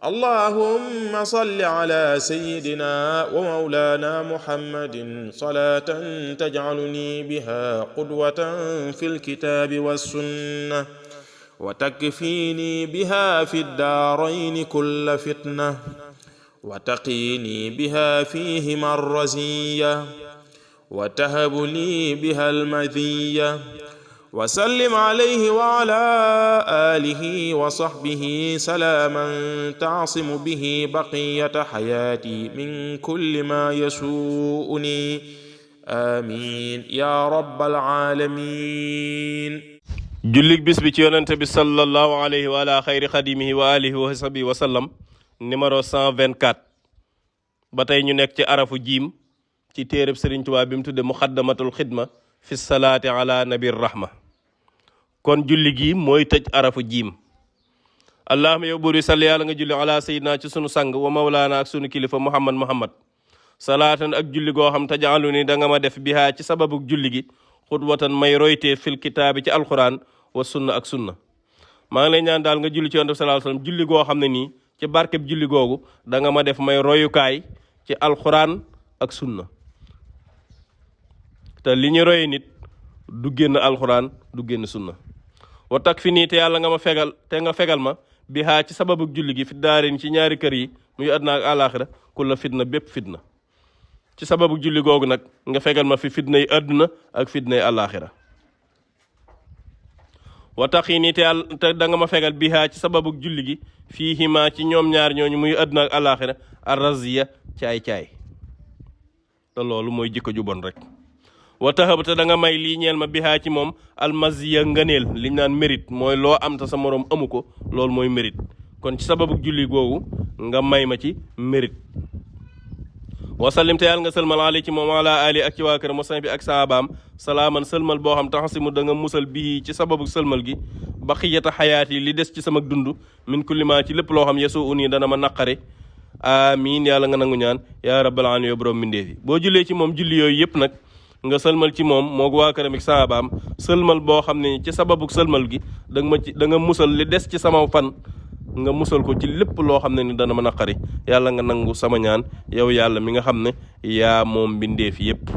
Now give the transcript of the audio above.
اللهم صل على سيدنا ومولانا محمد صلاة تجعلني بها قدوة في الكتاب والسنة وتكفيني بها في الدارين كل فتنة وتقيني بها فيهما الرزية وتهب لي بها المذية وسلم عليه وعلى آله وصحبه سلاما تعصم به بقية حياتي من كل ما يسوءني آمين يا رب العالمين. jullik bis bi ci yonente bi sallallahu alayhi wa ala xayri xadimihi wa alihi wa sahbihi wa sallam numéro 124. ba tey ñu nekk ci arafu jiim ci téereb Sëriñ Tuubaa bi mu tudde muxaddamatul xidma fi salaati ala nabir rahma. kon julli gi mooy tëj arafu jiim. allahuma yow buur yi salli yàlla nga julli ala sayyidina ci sunu sang wa mawlaana ak sunu kilifa muhammad salaatan ak julli goo xam tajaalu ni da nga ma def bihaa ci sababu julli gi xudwatan may roytee fil kitaabi ci alquran wa sunna ak sunna. maa ngi lay ñaan daal nga julli ci yonent bi sallallahu alayhi wasallam julli goo xam ne nii ci barkeb julli googu da nga ma def may royukaay ci alquran ak sunna. te li ñu roye nit du génn alquran du génn sunna. wa tak fi nii te yàlla nga ma fegal te nga fegal ma bihaa ci sababu julli gi fi daarin ci ñaari kër yi muy àddina ak àllaaxira kulla fitna bépp fitna. ci sababu julli googu nag nga fegal ma fi fitna yi àdduna ak fitna yi àllaaxira. wa tax yi nii te da nga ma fegal bihaa ci sababu julli gi fiihimaa ci ñoom ñaar ñooñu muy àdduna ak àllaaxira arraziya caay-caay. te loolu mooy jikko ju bon rek. wa taxab te da nga may lii ñeel ma bihaa ci moom almaziya ngëneel liñ naan mérite mooy loo am te sa moroom amu ko loolu mooy mérite. kon ci sababu julli googu nga may ma ci mérite. wasallim te yàlla nga sëlmal ali ci moom ala ali ak ci waa kër mosin bi ak saabaam salaaman sëlmal boo xam taxasimu da nga musal bii ci sababu sëlmal gi baqiyata xayaat yi li des ci sama dund min kulli ma ci lépp loo xam yesu uni dana ma naqare amiin yàlla nga nangu ñaan yaa rabbal aalamiin yow borom mbindeef yi. boo jullee ci moom julli yooyu yëpp nag nga sëlmal ci moom moog waa këram ak saabaam sëlmal boo xam ne ci sababu sëlmal gi da nga musal li des ci sama fan nga musal ko ci lépp loo xam ne ni dana ma naqari yàlla nga nangu sama ñaan yow yàlla mi nga xam ne yaa moom mbindeef yépp